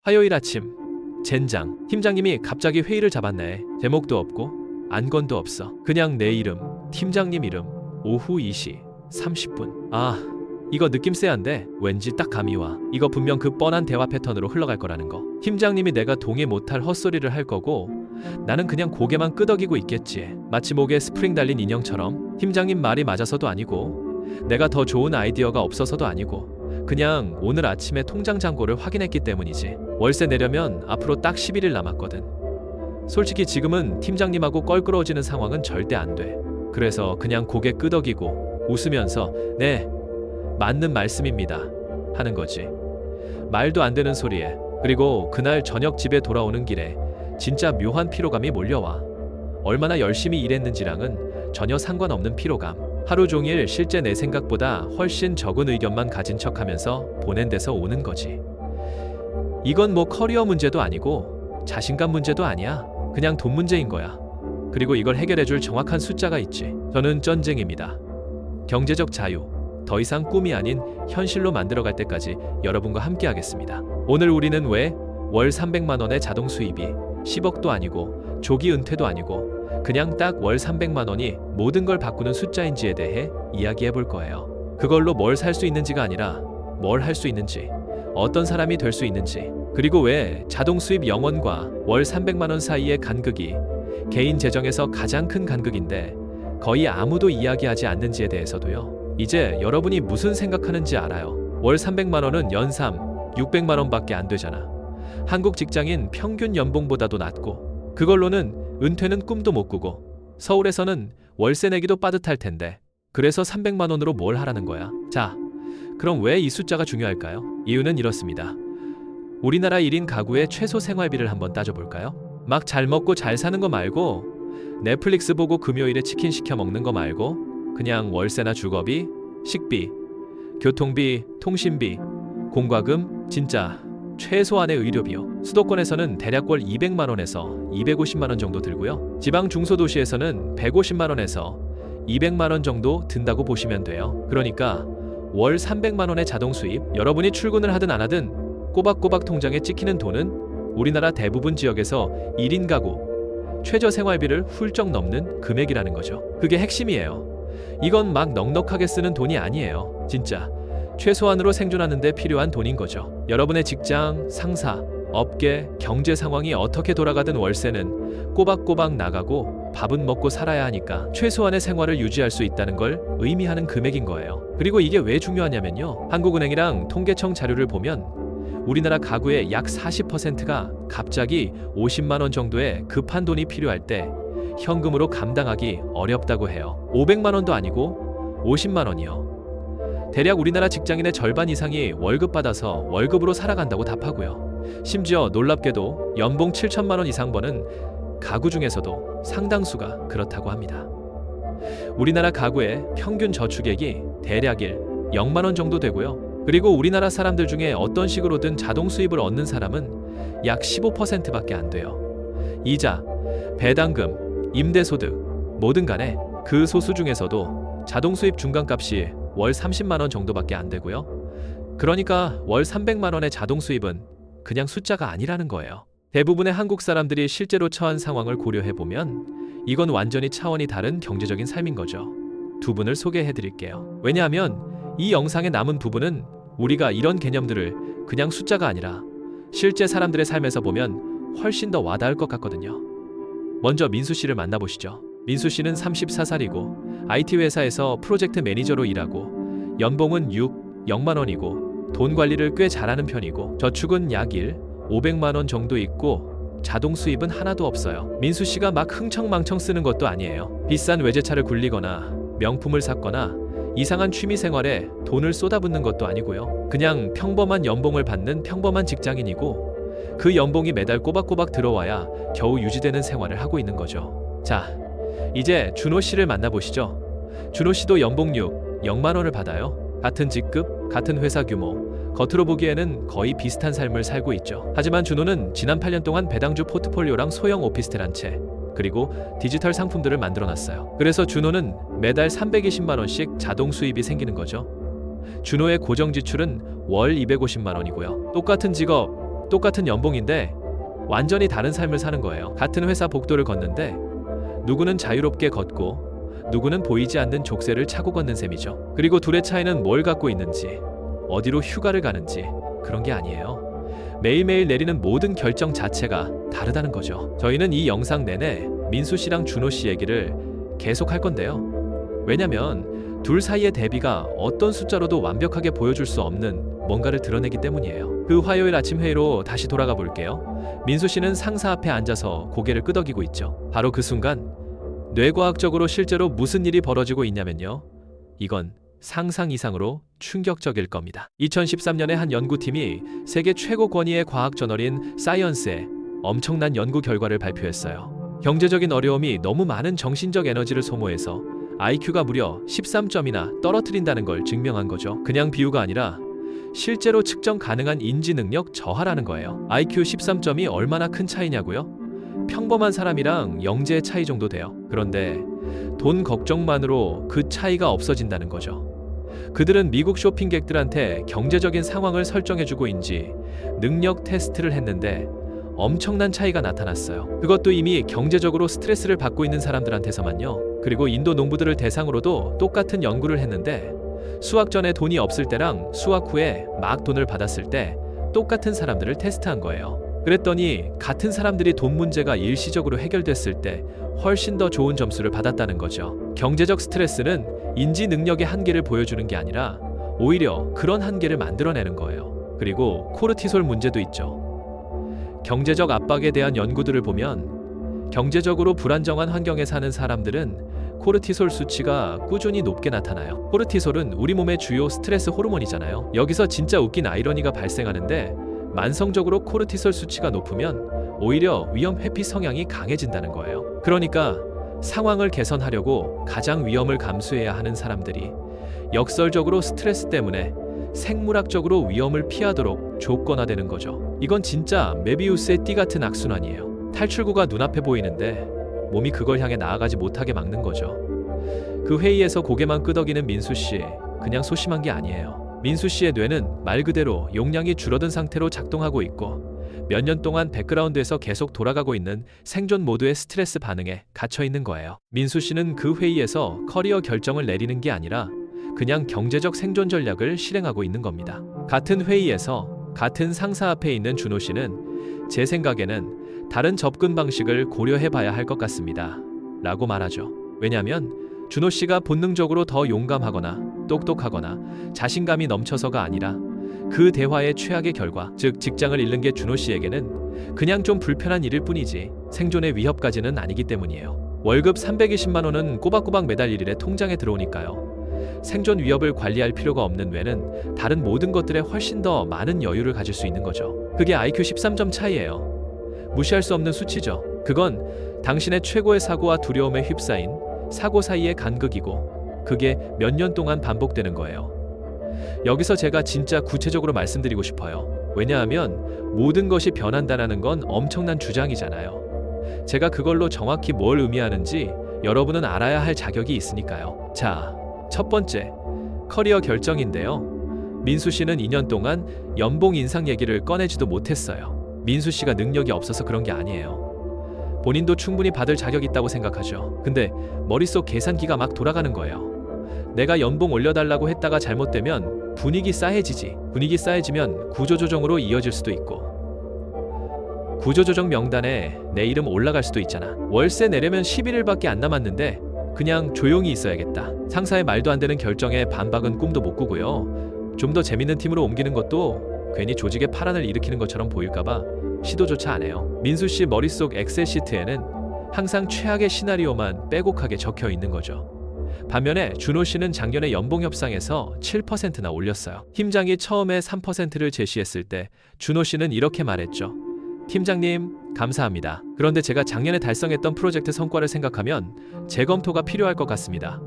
화요일 아침, 젠장. 팀장님이 갑자기 회의를 잡았네. 제목도 없고 안건도 없어. 그냥 내 이름, 팀장님 이름, 오후 2시 30분. 이거 느낌 쎄한데 왠지 딱 감이 와. 이거 분명 그 뻔한 대화 패턴으로 흘러갈 거라는 거. 팀장님이 내가 동의 못할 헛소리를 할 거고 나는 그냥 고개만 끄덕이고 있겠지. 마치 목에 스프링 달린 인형처럼. 팀장님 말이 맞아서도 아니고 내가 더 좋은 아이디어가 없어서도 아니고 그냥 오늘 아침에 통장 잔고를 확인했기 때문이지. 월세 내려면 앞으로 딱 11일 남았거든. 솔직히 지금은 팀장님하고 껄끄러워지는 상황은 절대 안 돼. 그래서 그냥 고개 끄덕이고 웃으면서 네, 맞는 말씀입니다 하는 거지. 말도 안 되는 소리에. 그리고 그날 저녁 집에 돌아오는 길에 진짜 묘한 피로감이 몰려와. 얼마나 열심히 일했는지랑은 전혀 상관없는 피로감. 하루 종일 실제 내 생각보다 훨씬 적은 의견만 가진 척하면서 보낸 데서 오는 거지. 이건 뭐 커리어 문제도 아니고 자신감 문제도 아니야. 그냥 돈 문제인 거야. 그리고 이걸 해결해줄 정확한 숫자가 있지. 저는 쩐쟁입니다. 경제적 자유, 더 이상 꿈이 아닌 현실로 만들어갈 때까지 여러분과 함께 하겠습니다. 오늘 우리는 왜 월 300만 원의 자동 수입이 10억도 아니고 조기 은퇴도 아니고 그냥 딱 월 300만 원이 모든 걸 바꾸는 숫자인지에 대해 이야기해 볼 거예요. 그걸로 뭘 살 수 있는지가 아니라 뭘 할 수 있는지, 어떤 사람이 될 수 있는지, 그리고 왜 자동 수입 0원과 월 300만 원 사이의 간극이 개인 재정에서 가장 큰 간극인데 거의 아무도 이야기하지 않는지에 대해서도요. 이제 여러분이 무슨 생각하는지 알아요. 월 300만 원은 연삼 600만 원밖에 안 되잖아. 한국 직장인 평균 연봉보다도 낮고 그걸로는 은퇴는 꿈도 못 꾸고 서울에서는 월세 내기도 빠듯할 텐데 그래서 300만 원으로 뭘 하라는 거야. 자, 그럼 왜 이 숫자가 중요할까요? 이유는 이렇습니다. 우리나라 1인 가구의 최소 생활비를 한번 따져볼까요? 막 잘 먹고 잘 사는 거 말고 넷플릭스 보고 금요일에 치킨 시켜 먹는 거 말고 그냥 월세나 주거비, 식비, 교통비, 통신비, 공과금, 진짜 최소한의 의료비요. 수도권에서는 대략 월 200만 원에서 250만 원 정도 들고요. 지방 중소도시에서는 150만 원에서 200만 원 정도 든다고 보시면 돼요. 그러니까 월 300만 원의 자동 수입, 여러분이 출근을 하든 안 하든 꼬박꼬박 통장에 찍히는 돈은 우리나라 대부분 지역에서 1인 가구 최저 생활비를 훌쩍 넘는 금액이라는 거죠. 그게 핵심이에요. 이건 막 넉넉하게 쓰는 돈이 아니에요. 진짜 최소한으로 생존하는 데 필요한 돈인 거죠. 여러분의 직장, 상사, 업계, 경제 상황이 어떻게 돌아가든 월세는 꼬박꼬박 나가고 밥은 먹고 살아야 하니까 최소한의 생활을 유지할 수 있다는 걸 의미하는 금액인 거예요. 그리고 이게 왜 중요하냐면요. 한국은행이랑 통계청 자료를 보면 우리나라 가구의 약 40%가 갑자기 50만 원 정도의 급한 돈이 필요할 때 현금으로 감당하기 어렵다고 해요. 500만 원도 아니고 50만 원이요. 대략 우리나라 직장인의 절반 이상이 월급 받아서 월급으로 살아간다고 답하고요. 심지어 놀랍게도 연봉 7천만 원 이상 버는 가구 중에서도 상당수가 그렇다고 합니다. 우리나라 가구의 평균 저축액이 대략 0만 원 정도 되고요. 그리고 우리나라 사람들 중에 어떤 식으로든 자동 수입을 얻는 사람은 약 15%밖에 안 돼요. 이자, 배당금, 임대소득, 뭐든 간에 그 소수 중에서도 자동 수입 중간값이 월 30만 원 정도밖에 안 되고요. 그러니까 월 300만 원의 자동 수입은 그냥 숫자가 아니라는 거예요. 대부분의 한국 사람들이 실제로 처한 상황을 고려해보면 이건 완전히 차원이 다른 경제적인 삶인 거죠. 두 분을 소개해 드릴게요. 왜냐하면 이 영상의 남은 부분은 우리가 이런 개념들을 그냥 숫자가 아니라 실제 사람들의 삶에서 보면 훨씬 더 와닿을 것 같거든요. 먼저 민수 씨를 만나보시죠. 민수 씨는 34살이고 IT 회사에서 프로젝트 매니저로 일하고 연봉은 0만 원이고 돈 관리를 꽤 잘하는 편이고 저축은 약 500만 원 정도 있고 자동 수입은 하나도 없어요. 민수 씨가 막 흥청망청 쓰는 것도 아니에요. 비싼 외제차를 굴리거나 명품을 샀거나 이상한 취미 생활에 돈을 쏟아붓는 것도 아니고요. 그냥 평범한 연봉을 받는 평범한 직장인이고 그 연봉이 매달 꼬박꼬박 들어와야 겨우 유지되는 생활을 하고 있는 거죠. 자, 이제 준호 씨를 만나보시죠. 준호 씨도 연봉 0만 원을 받아요. 같은 직급, 같은 회사 규모, 겉으로 보기에는 거의 비슷한 삶을 살고 있죠. 하지만 준호는 지난 8년 동안 배당주 포트폴리오랑 소형 오피스텔 한 채, 그리고 디지털 상품들을 만들어놨어요. 그래서 준호는 매달 320만 원씩 자동 수입이 생기는 거죠. 준호의 고정 지출은 월 250만 원이고요. 똑같은 직업, 똑같은 연봉인데 완전히 다른 삶을 사는 거예요. 같은 회사 복도를 걷는데 누구는 자유롭게 걷고 누구는 보이지 않는 족쇄를 차고 걷는 셈이죠. 그리고 둘의 차이는 뭘 갖고 있는지, 어디로 휴가를 가는지 그런 게 아니에요. 매일매일 내리는 모든 결정 자체가 다르다는 거죠. 저희는 이 영상 내내 민수 씨랑 준호 씨 얘기를 계속 할 건데요. 왜냐면 둘 사이의 대비가 어떤 숫자로도 완벽하게 보여줄 수 없는 뭔가를 드러내기 때문이에요. 그 화요일 아침 회의로 다시 돌아가 볼게요. 민수 씨는 상사 앞에 앉아서 고개를 끄덕이고 있죠. 바로 그 순간 뇌과학적으로 실제로 무슨 일이 벌어지고 있냐면요. 이건 상상 이상으로 충격적일 겁니다. 2013년에 한 연구팀이 세계 최고 권위의 과학 저널인 사이언스에 엄청난 연구 결과를 발표했어요. 경제적인 어려움이 너무 많은 정신적 에너지를 소모해서 IQ가 무려 13점이나 떨어뜨린다는 걸 증명한 거죠. 그냥 비유가 아니라 실제로 측정 가능한 인지 능력 저하라는 거예요. IQ 13점이 얼마나 큰 차이냐고요? 평범한 사람이랑 영재의 차이 정도 돼요. 그런데 돈 걱정만으로 그 차이가 없어진다는 거죠. 그들은 미국 쇼핑객들한테 경제적인 상황을 설정해주고 인지 능력 테스트를 했는데 엄청난 차이가 나타났어요. 그것도 이미 경제적으로 스트레스를 받고 있는 사람들한테서만요. 그리고 인도 농부들을 대상으로도 똑같은 연구를 했는데 수학 전에 돈이 없을 때랑 수학 후에 막 돈을 받았을 때 똑같은 사람들을 테스트한 거예요. 그랬더니 같은 사람들이 돈 문제가 일시적으로 해결됐을 때 훨씬 더 좋은 점수를 받았다는 거죠. 경제적 스트레스는 인지 능력의 한계를 보여주는 게 아니라 오히려 그런 한계를 만들어내는 거예요. 그리고 코르티솔 문제도 있죠. 경제적 압박에 대한 연구들을 보면 경제적으로 불안정한 환경에 사는 사람들은 코르티솔 수치가 꾸준히 높게 나타나요. 코르티솔은 우리 몸의 주요 스트레스 호르몬이잖아요. 여기서 진짜 웃긴 아이러니가 발생하는데 만성적으로 코르티솔 수치가 높으면 오히려 위험 회피 성향이 강해진다는 거예요. 그러니까 상황을 개선하려고 가장 위험을 감수해야 하는 사람들이 역설적으로 스트레스 때문에 생물학적으로 위험을 피하도록 조건화되는 거죠. 이건 진짜 메비우스의 띠 같은 악순환이에요. 탈출구가 눈앞에 보이는데 몸이 그걸 향해 나아가지 못하게 막는 거죠. 그 회의에서 고개만 끄덕이는 민수 씨, 그냥 소심한 게 아니에요. 민수 씨의 뇌는 말 그대로 용량이 줄어든 상태로 작동하고 있고 몇 년 동안 백그라운드에서 계속 돌아가고 있는 생존 모드의 스트레스 반응에 갇혀 있는 거예요. 민수 씨는 그 회의에서 커리어 결정을 내리는 게 아니라 그냥 경제적 생존 전략을 실행하고 있는 겁니다. 같은 회의에서 같은 상사 앞에 있는 준호 씨는 제 생각에는 다른 접근 방식을 고려해 봐야 할 것 같습니다. 라고 말하죠. 왜냐하면 준호 씨가 본능적으로 더 용감하거나 똑똑하거나 자신감이 넘쳐서가 아니라 그 대화의 최악의 결과, 즉 직장을 잃는 게 준호 씨에게는 그냥 좀 불편한 일일 뿐이지 생존의 위협까지는 아니기 때문이에요. 월급 320만 원은 꼬박꼬박 매달 1일에 통장에 들어오니까요. 생존 위협을 관리할 필요가 없는 뇌는 다른 모든 것들에 훨씬 더 많은 여유를 가질 수 있는 거죠. 그게 IQ 13점 차이예요. 무시할 수 없는 수치죠. 그건 당신의 최고의 사고와 두려움에 휩싸인 사고 사이의 간극이고 그게 몇 년 동안 반복되는 거예요. 여기서 제가 진짜 구체적으로 말씀드리고 싶어요. 왜냐하면 모든 것이 변한다는 건 엄청난 주장이잖아요. 제가 그걸로 정확히 뭘 의미하는지 여러분은 알아야 할 자격이 있으니까요. 자, 첫 번째, 커리어 결정인데요. 민수 씨는 2년 동안 연봉 인상 얘기를 꺼내지도 못했어요. 민수 씨가 능력이 없어서 그런 게 아니에요. 본인도 충분히 받을 자격 있다고 생각하죠. 근데 머릿속 계산기가 막 돌아가는 거예요. 내가 연봉 올려달라고 했다가 잘못되면 분위기 싸해지지. 분위기 싸해지면 구조조정으로 이어질 수도 있고 구조조정 명단에 내 이름 올라갈 수도 있잖아. 월세 내려면 11일밖에 안 남았는데 그냥 조용히 있어야겠다. 상사의 말도 안 되는 결정에 반박은 꿈도 못 꾸고요. 좀 더 재밌는 팀으로 옮기는 것도 괜히 조직의 파란을 일으키는 것처럼 보일까봐 시도조차 안 해요. 민수 씨 머릿속 엑셀 시트에는 항상 최악의 시나리오만 빼곡하게 적혀 있는 거죠. 반면에 준호 씨는 작년에 연봉 협상에서 7%나 올렸어요. 팀장이 처음에 3%를 제시했을 때 준호 씨는 이렇게 말했죠. 팀장님, 감사합니다. 그런데 제가 작년에 달성했던 프로젝트 성과를 생각하면 재검토가 필요할 것 같습니다.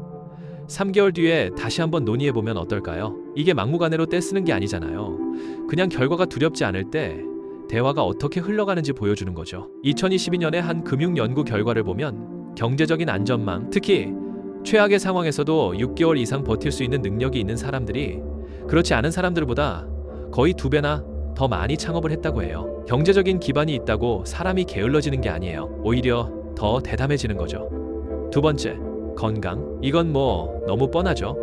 3개월 뒤에 다시 한번 논의해보면 어떨까요? 이게 막무가내로 떼쓰는 게 아니잖아요. 그냥 결과가 두렵지 않을 때 대화가 어떻게 흘러가는지 보여주는 거죠. 2022년에 한 금융연구 결과를 보면 경제적인 안전망, 특히 최악의 상황에서도 6개월 이상 버틸 수 있는 능력이 있는 사람들이 그렇지 않은 사람들보다 거의 2배나 더 많이 창업을 했다고 해요. 경제적인 기반이 있다고 사람이 게을러지는 게 아니에요. 오히려 더 대담해지는 거죠. 두 번째, 건강. 이건 뭐 너무 뻔하죠.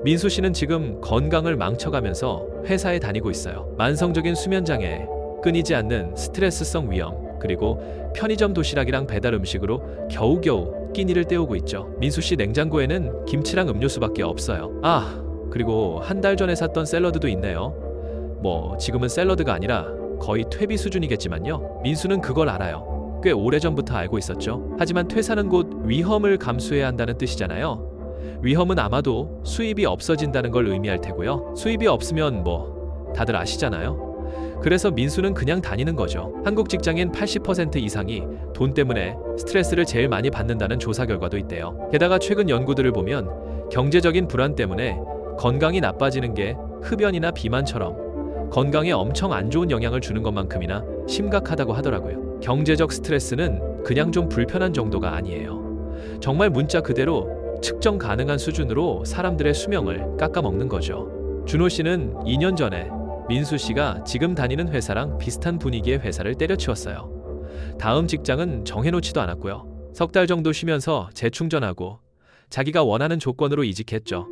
민수 씨는 지금 건강을 망쳐가면서 회사에 다니고 있어요. 만성적인 수면장애, 끊이지 않는 스트레스성 위험, 그리고 편의점 도시락이랑 배달 음식으로 겨우겨우 끼니를 때우고 있죠. 민수 씨 냉장고에는 김치랑 음료수밖에 없어요. 그리고 한 달 전에 샀던 샐러드도 있네요. 뭐 지금은 샐러드가 아니라 거의 퇴비 수준이겠지만요. 민수는 그걸 알아요. 꽤 오래전부터 알고 있었죠. 하지만 퇴사는 곧 위험을 감수해야 한다는 뜻이잖아요. 위험은 아마도 수입이 없어진다는 걸 의미할 테고요. 수입이 없으면 뭐 다들 아시잖아요. 그래서 민수는 그냥 다니는 거죠. 한국 직장인 80% 이상이 돈 때문에 스트레스를 제일 많이 받는다는 조사 결과도 있대요. 게다가 최근 연구들을 보면 경제적인 불안 때문에 건강이 나빠지는 게 흡연이나 비만처럼 건강에 엄청 안 좋은 영향을 주는 것만큼이나 심각하다고 하더라고요. 경제적 스트레스는 그냥 좀 불편한 정도가 아니에요. 정말 문자 그대로 측정 가능한 수준으로 사람들의 수명을 깎아먹는 거죠. 준호 씨는 2년 전에 민수 씨가 지금 다니는 회사랑 비슷한 분위기의 회사를 때려치웠어요. 다음 직장은 정해놓지도 않았고요. 석 달 정도 쉬면서 재충전하고 자기가 원하는 조건으로 이직했죠.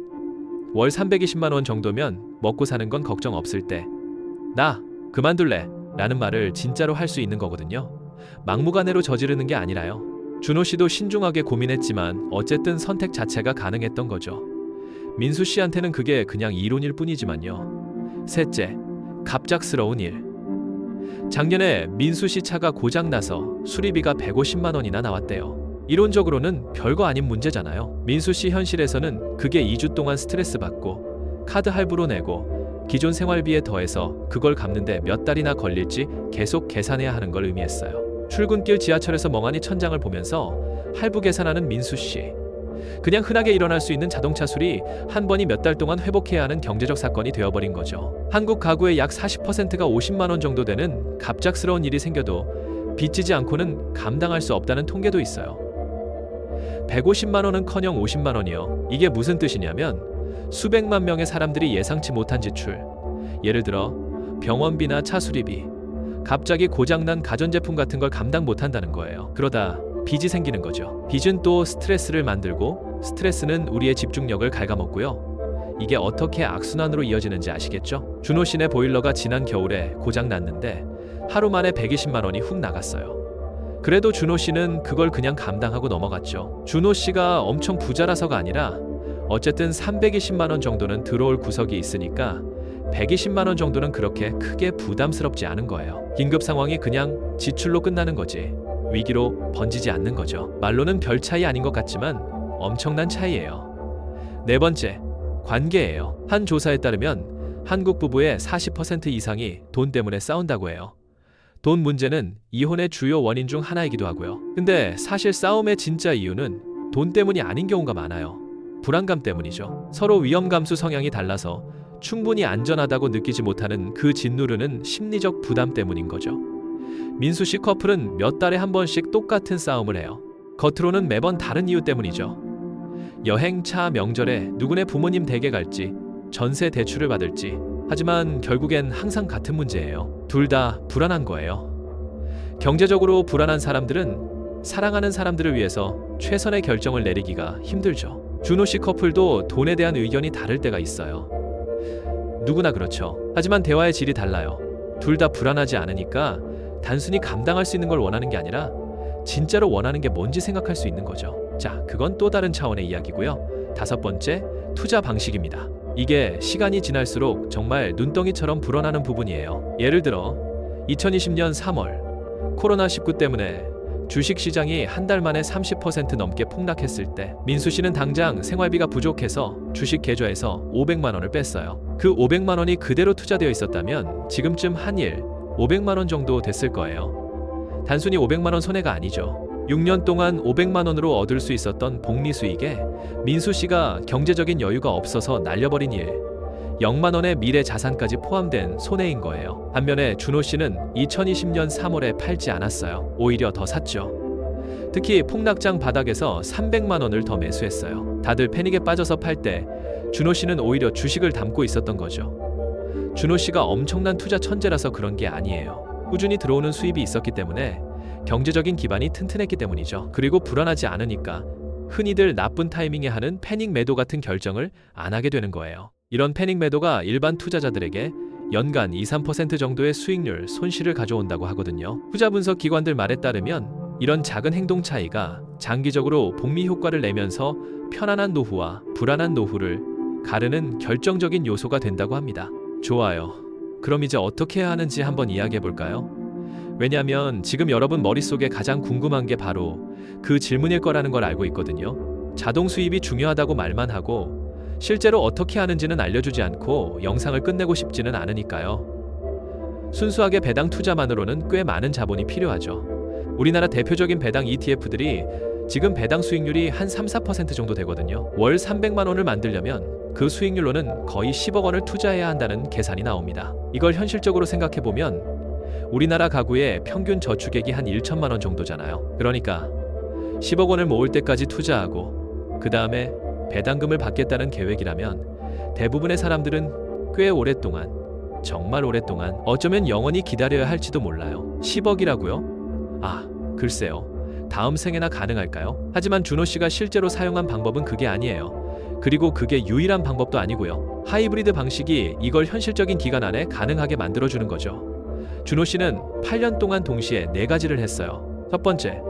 월 320만 원 정도면 먹고 사는 건 걱정 없을 때 나 그만둘래 라는 말을 진짜로 할 수 있는 거거든요. 막무가내로 저지르는 게 아니라요. 준호 씨도 신중하게 고민했지만 어쨌든 선택 자체가 가능했던 거죠. 민수 씨한테는 그게 그냥 이론일 뿐이지만요. 셋째, 갑작스러운 일. 작년에 민수 씨 차가 고장나서 수리비가 150만 원이나 나왔대요. 이론적으로는 별거 아닌 문제잖아요. 민수 씨 현실에서는 그게 2주 동안 스트레스 받고 카드 할부로 내고 기존 생활비에 더해서 그걸 갚는데 몇 달이나 걸릴지 계속 계산해야 하는 걸 의미했어요. 출근길 지하철에서 멍하니 천장을 보면서 할부 계산하는 민수 씨. 그냥 흔하게 일어날 수 있는 자동차 수리 한 번이 몇 달 동안 회복해야 하는 경제적 사건이 되어버린 거죠. 한국 가구의 약 40%가 50만 원 정도 되는 갑작스러운 일이 생겨도 빚지지 않고는 감당할 수 없다는 통계도 있어요. 150만 원은커녕 50만 원이요. 이게 무슨 뜻이냐면 수백만 명의 사람들이 예상치 못한 지출, 예를 들어 병원비나 차 수리비, 갑자기 고장난 가전제품 같은 걸 감당 못한다는 거예요. 그러다 빚이 생기는 거죠. 빚은 또 스트레스를 만들고 스트레스는 우리의 집중력을 갉아먹고요. 이게 어떻게 악순환으로 이어지는지 아시겠죠? 준호 씨네 보일러가 지난 겨울에 고장났는데 하루 만에 120만 원이 훅 나갔어요. 그래도 준호 씨는 그걸 그냥 감당하고 넘어갔죠. 준호 씨가 엄청 부자라서가 아니라 어쨌든 320만 원 정도는 들어올 구석이 있으니까 120만 원 정도는 그렇게 크게 부담스럽지 않은 거예요. 긴급 상황이 그냥 지출로 끝나는 거지 위기로 번지지 않는 거죠. 말로는 별 차이 아닌 것 같지만 엄청난 차이예요. 네 번째, 관계예요. 한 조사에 따르면 한국 부부의 40% 이상이 돈 때문에 싸운다고 해요. 돈 문제는 이혼의 주요 원인 중 하나이기도 하고요. 근데 사실 싸움의 진짜 이유는 돈 때문이 아닌 경우가 많아요. 불안감 때문이죠. 서로 위험 감수 성향이 달라서 충분히 안전하다고 느끼지 못하는 그 짓누르는 심리적 부담 때문인 거죠. 민수 씨 커플은 몇 달에 한 번씩 똑같은 싸움을 해요. 겉으로는 매번 다른 이유 때문이죠. 여행, 차, 명절에 누구네 부모님 댁에 갈지, 전세 대출을 받을지. 하지만 결국엔 항상 같은 문제예요. 둘 다 불안한 거예요. 경제적으로 불안한 사람들은 사랑하는 사람들을 위해서 최선의 결정을 내리기가 힘들죠. 준호 씨 커플도 돈에 대한 의견이 다를 때가 있어요. 누구나 그렇죠. 하지만 대화의 질이 달라요. 둘 다 불안하지 않으니까 단순히 감당할 수 있는 걸 원하는 게 아니라 진짜로 원하는 게 뭔지 생각할 수 있는 거죠. 자, 그건 또 다른 차원의 이야기고요. 다섯 번째, 투자 방식입니다. 이게 시간이 지날수록 정말 눈덩이처럼 불어나는 부분이에요. 예를 들어 2020년 3월 코로나19 때문에 주식시장이 한 달 만에 30% 넘게 폭락했을 때 민수 씨는 당장 생활비가 부족해서 주식 계좌에서 500만 원을 뺐어요. 그 500만 원이 그대로 투자되어 있었다면 지금쯤 한일 500만 원 정도 됐을 거예요. 단순히 500만 원 손해가 아니죠. 6년 동안 500만 원으로 얻을 수 있었던 복리 수익에 민수 씨가 경제적인 여유가 없어서 날려버린 일, 0만 원의 미래 자산까지 포함된 손해인 거예요. 반면에 준호 씨는 2020년 3월에 팔지 않았어요. 오히려 더 샀죠. 특히 폭락장 바닥에서 300만 원을 더 매수했어요. 다들 패닉에 빠져서 팔 때 준호 씨는 오히려 주식을 담고 있었던 거죠. 준호 씨가 엄청난 투자 천재라서 그런 게 아니에요. 꾸준히 들어오는 수입이 있었기 때문에 경제적인 기반이 튼튼했기 때문이죠. 그리고 불안하지 않으니까 흔히들 나쁜 타이밍에 하는 패닉 매도 같은 결정을 안 하게 되는 거예요. 이런 패닉 매도가 일반 투자자들에게 연간 2~3% 정도의 수익률 손실을 가져온다고 하거든요. 투자 분석 기관들 말에 따르면 이런 작은 행동 차이가 장기적으로 복리 효과를 내면서 편안한 노후와 불안한 노후를 가르는 결정적인 요소가 된다고 합니다. 좋아요. 그럼 이제 어떻게 해야 하는지 한번 이야기해 볼까요? 왜냐하면 지금 여러분 머릿속에 가장 궁금한 게 바로 그 질문일 거라는 걸 알고 있거든요. 자동 수입이 중요하다고 말만 하고 실제로 어떻게 하는지는 알려주지 않고 영상을 끝내고 싶지는 않으니까요. 순수하게 배당 투자만으로는 꽤 많은 자본이 필요하죠. 우리나라 대표적인 배당 ETF들이 지금 배당 수익률이 한 3~4% 정도 되거든요. 월 300만 원을 만들려면 그 수익률로는 거의 10억 원을 투자해야 한다는 계산이 나옵니다. 이걸 현실적으로 생각해보면 우리나라 가구의 평균 저축액이 한 1천만 원 정도잖아요. 그러니까 10억 원을 모을 때까지 투자하고 그 다음에 배당금을 받겠다는 계획이라면 대부분의 사람들은 꽤 오랫동안, 정말 오랫동안, 어쩌면 영원히 기다려야 할지도 몰라요. 10억이라고요? 글쎄요. 다음 생에나 가능할까요? 하지만 준호 씨가 실제로 사용한 방법은 그게 아니에요. 그리고 그게 유일한 방법도 아니고요. 하이브리드 방식이 이걸 현실적인 기간 안에 가능하게 만들어주는 거죠. 준호 씨는 8년 동안 동시에 4가지를 했어요. 첫 번째,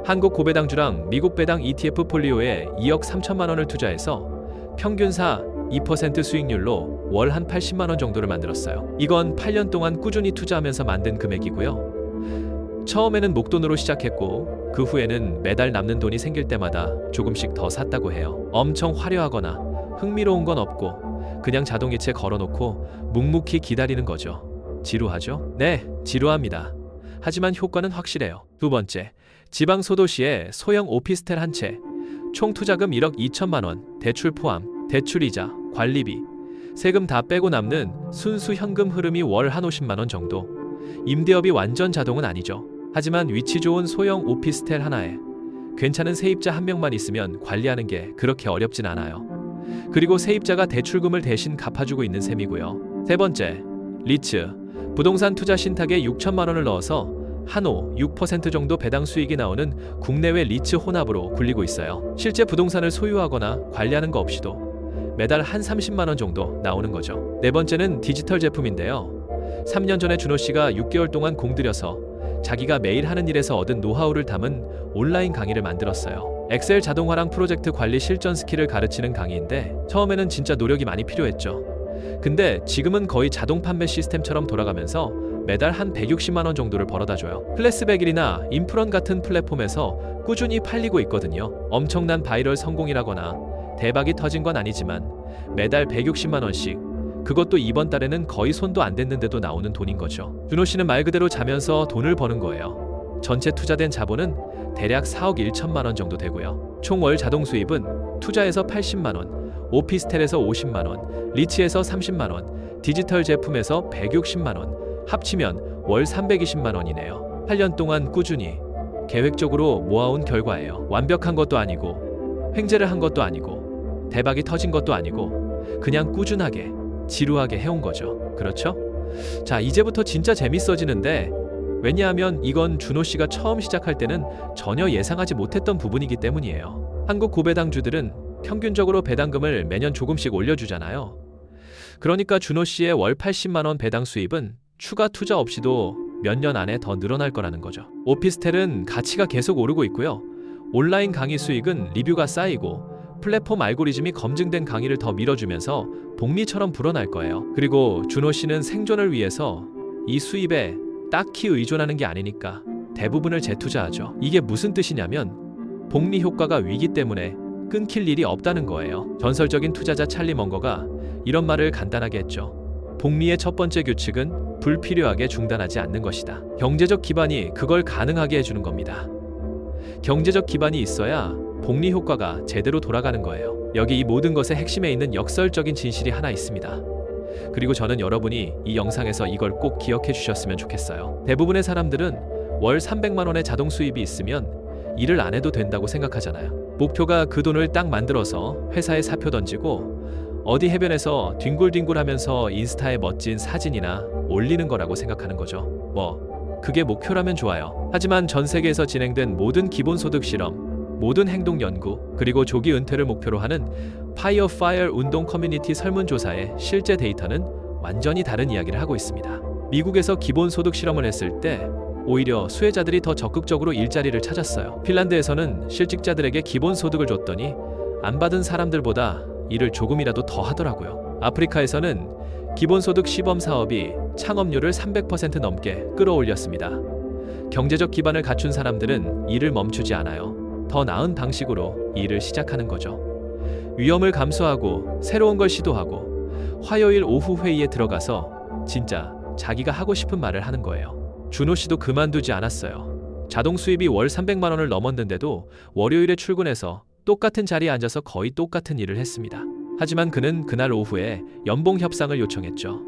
한국 고배당주랑 미국 배당 ETF 폴리오에 2억 3천만 원을 투자해서 평균사 2% 수익률로 월 한 80만 원 정도를 만들었어요. 이건 8년 동안 꾸준히 투자하면서 만든 금액이고요. 처음에는 목돈으로 시작했고 그 후에는 매달 남는 돈이 생길 때마다 조금씩 더 샀다고 해요. 엄청 화려하거나 흥미로운 건 없고 그냥 자동이체 걸어놓고 묵묵히 기다리는 거죠. 지루하죠? 네, 지루합니다. 하지만 효과는 확실해요. 두 번째, 지방 소도시에 소형 오피스텔 한 채, 총 투자금 1억 2천만 원, 대출 포함, 대출이자, 관리비, 세금 다 빼고 남는 순수 현금 흐름이 월 한 50만 원 정도. 임대업이 완전 자동은 아니죠. 하지만 위치 좋은 소형 오피스텔 하나에 괜찮은 세입자 한 명만 있으면 관리하는 게 그렇게 어렵진 않아요. 그리고 세입자가 대출금을 대신 갚아주고 있는 셈이고요. 세 번째, 리츠, 부동산 투자 신탁에 6천만 원을 넣어서 한호 6% 정도 배당 수익이 나오는 국내외 리츠 혼합으로 굴리고 있어요. 실제 부동산을 소유하거나 관리하는 거 없이도 매달 한 30만 원 정도 나오는 거죠. 네 번째는 디지털 제품인데요. 3년 전에 준호 씨가 6개월 동안 공들여서 자기가 매일 하는 일에서 얻은 노하우를 담은 온라인 강의를 만들었어요. 엑셀 자동화랑 프로젝트 관리 실전 스킬을 가르치는 강의인데 처음에는 진짜 노력이 많이 필요했죠. 근데 지금은 거의 자동 판매 시스템처럼 돌아가면서 매달 한 160만 원 정도를 벌어다 줘요. 클래스백일이나 인프런 같은 플랫폼에서 꾸준히 팔리고 있거든요. 엄청난 바이럴 성공이라거나 대박이 터진 건 아니지만 매달 160만 원씩, 그것도 이번 달에는 거의 손도 안 댔는데도 나오는 돈인 거죠. 준호 씨는 말 그대로 자면서 돈을 버는 거예요. 전체 투자된 자본은 대략 4억 1천만 원 정도 되고요. 총 월 자동 수입은 투자에서 80만 원, 오피스텔에서 50만 원, 리츠에서 30만 원, 디지털 제품에서 160만 원, 합치면 월 320만 원이네요. 8년 동안 꾸준히 계획적으로 모아온 결과예요. 완벽한 것도 아니고 횡재를 한 것도 아니고 대박이 터진 것도 아니고 그냥 꾸준하게 지루하게 해온 거죠. 그렇죠? 자, 이제부터 진짜 재밌어지는데, 왜냐하면 이건 준호 씨가 처음 시작할 때는 전혀 예상하지 못했던 부분이기 때문이에요. 한국 고배당주들은 평균적으로 배당금을 매년 조금씩 올려주잖아요. 그러니까 준호 씨의 월 80만 원 배당 수입은 추가 투자 없이도 몇 년 안에 더 늘어날 거라는 거죠. 오피스텔은 가치가 계속 오르고 있고요. 온라인 강의 수익은 리뷰가 쌓이고 플랫폼 알고리즘이 검증된 강의를 더 밀어주면서 복리처럼 불어날 거예요. 그리고 준호 씨는 생존을 위해서 이 수입에 딱히 의존하는 게 아니니까 대부분을 재투자하죠. 이게 무슨 뜻이냐면 복리 효과가 위기 때문에 끊길 일이 없다는 거예요. 전설적인 투자자 찰리 먼거가 이런 말을 간단하게 했죠. 복리의 첫 번째 규칙은 불필요하게 중단하지 않는 것이다. 경제적 기반이 그걸 가능하게 해주는 겁니다. 경제적 기반이 있어야 복리 효과가 제대로 돌아가는 거예요. 여기 이 모든 것의 핵심에 있는 역설적인 진실이 하나 있습니다. 그리고 저는 여러분이 이 영상에서 이걸 꼭 기억해 주셨으면 좋겠어요. 대부분의 사람들은 월 300만 원의 자동 수입이 있으면 일을 안 해도 된다고 생각하잖아요. 목표가 그 돈을 딱 만들어서 회사에 사표 던지고 어디 해변에서 뒹굴뒹굴하면서 인스타에 멋진 사진이나 올리는 거라고 생각하는 거죠. 그게 목표라면 좋아요. 하지만 전 세계에서 진행된 모든 기본소득 실험, 모든 행동 연구, 그리고 조기 은퇴를 목표로 하는 파이어 파이어 운동 커뮤니티 설문조사의 실제 데이터는 완전히 다른 이야기를 하고 있습니다. 미국에서 기본소득 실험을 했을 때 오히려 수혜자들이 더 적극적으로 일자리를 찾았어요. 핀란드에서는 실직자들에게 기본소득을 줬더니 안 받은 사람들보다 일을 조금이라도 더 하더라고요. 아프리카에서는 기본소득 시범 사업이 창업률을 300% 넘게 끌어올렸습니다. 경제적 기반을 갖춘 사람들은 일을 멈추지 않아요. 더 나은 방식으로 일을 시작하는 거죠. 위험을 감수하고 새로운 걸 시도하고 화요일 오후 회의에 들어가서 진짜 자기가 하고 싶은 말을 하는 거예요. 준호 씨도 그만두지 않았어요. 자동 수입이 월 300만 원을 넘었는데도 월요일에 출근해서 똑같은 자리에 앉아서 거의 똑같은 일을 했습니다. 하지만 그는 그날 오후에 연봉 협상을 요청했죠.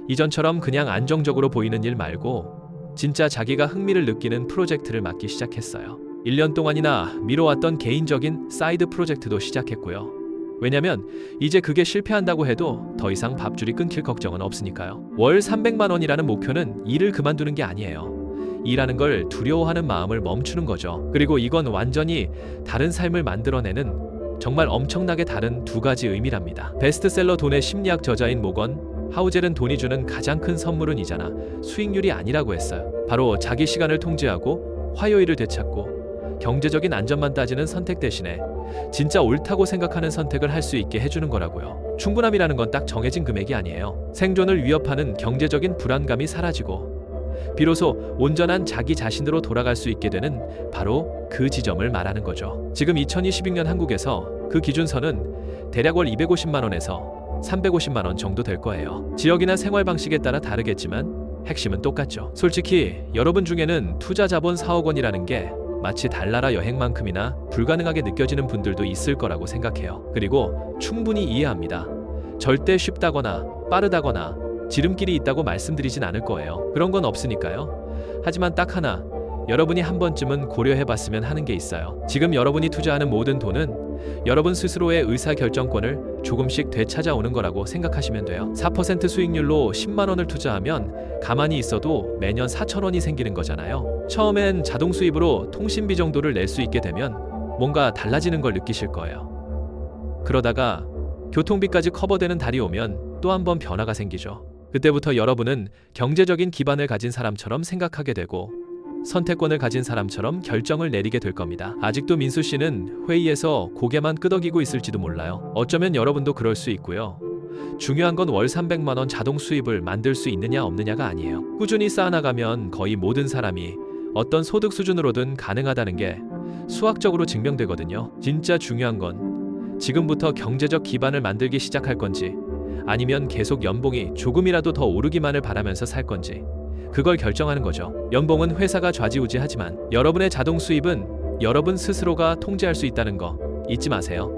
이전처럼 그냥 안정적으로 보이는 일 말고 진짜 자기가 흥미를 느끼는 프로젝트를 맡기 시작했어요. 1년 동안이나 미뤄왔던 개인적인 사이드 프로젝트도 시작했고요. 왜냐면 이제 그게 실패한다고 해도 더 이상 밥줄이 끊길 걱정은 없으니까요. 월 300만 원이라는 목표는 일을 그만두는 게 아니에요. 일하는 걸 두려워하는 마음을 멈추는 거죠. 그리고 이건 완전히 다른 삶을 만들어내는 정말 엄청나게 다른 두 가지 의미랍니다. 베스트셀러 돈의 심리학 저자인 모건 하우젤은 돈이 주는 가장 큰 선물은 이자나 수익률이 아니라고 했어요. 바로 자기 시간을 통제하고 화요일을 되찾고 경제적인 안전만 따지는 선택 대신에 진짜 옳다고 생각하는 선택을 할 수 있게 해주는 거라고요. 충분함이라는 건 딱 정해진 금액이 아니에요. 생존을 위협하는 경제적인 불안감이 사라지고 비로소 온전한 자기 자신으로 돌아갈 수 있게 되는 바로 그 지점을 말하는 거죠. 지금 2026년 한국에서 그 기준선은 대략 월 250만 원에서 350만 원 정도 될 거예요. 지역이나 생활 방식에 따라 다르겠지만 핵심은 똑같죠. 솔직히 여러분 중에는 투자 자본 4억 원이라는 게 마치 달나라 여행만큼이나 불가능하게 느껴지는 분들도 있을 거라고 생각해요. 그리고 충분히 이해합니다. 절대 쉽다거나 빠르다거나 지름길이 있다고 말씀드리진 않을 거예요. 그런 건 없으니까요. 하지만 딱 하나, 여러분이 한 번쯤은 고려해봤으면 하는 게 있어요. 지금 여러분이 투자하는 모든 돈은 여러분 스스로의 의사결정권을 조금씩 되찾아오는 거라고 생각하시면 돼요. 4% 수익률로 10만 원을 투자하면 가만히 있어도 매년 4천 원이 생기는 거잖아요. 처음엔 자동 수입으로 통신비 정도를 낼 수 있게 되면 뭔가 달라지는 걸 느끼실 거예요. 그러다가 교통비까지 커버되는 달이 오면 또 한 번 변화가 생기죠. 그때부터 여러분은 경제적인 기반을 가진 사람처럼 생각하게 되고 선택권을 가진 사람처럼 결정을 내리게 될 겁니다. 아직도 민수 씨는 회의에서 고개만 끄덕이고 있을지도 몰라요. 어쩌면 여러분도 그럴 수 있고요. 중요한 건 월 300만 원 자동 수입을 만들 수 있느냐 없느냐가 아니에요. 꾸준히 쌓아나가면 거의 모든 사람이 어떤 소득 수준으로든 가능하다는 게 수학적으로 증명되거든요. 진짜 중요한 건 지금부터 경제적 기반을 만들기 시작할 건지 아니면 계속 연봉이 조금이라도 더 오르기만을 바라면서 살 건지 그걸 결정하는 거죠. 연봉은 회사가 좌지우지하지만 여러분의 자동 수입은 여러분 스스로가 통제할 수 있다는 거 잊지 마세요.